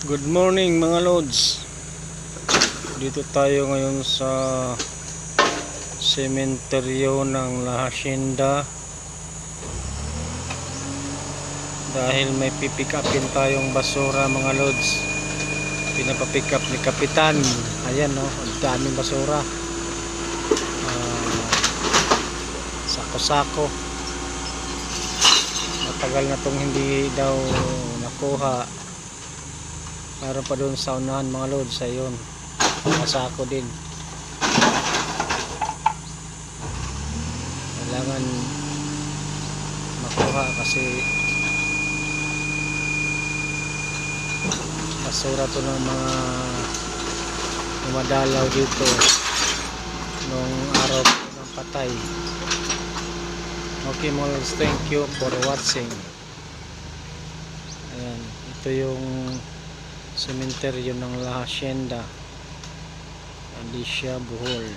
Good morning mga lods. Dito tayo ngayon sa sementeryo ng La Hacienda dahil may pipick upin tayong basura mga lods. Pinapapick up ni Kapitan. Ayan no, ang daming basura. Sako-sako. Matagal na tong hindi daw nakuha. Meron pa doon sa unahan mga lods, ayun, masako din. Kailangan makuha kasi basura to ng mga dumadalaw dito nung araw ng patay. Okay mga lods, thank you for watching. Ayan, ito yung sementeryo ng La Hacienda, Alicia, Bohol.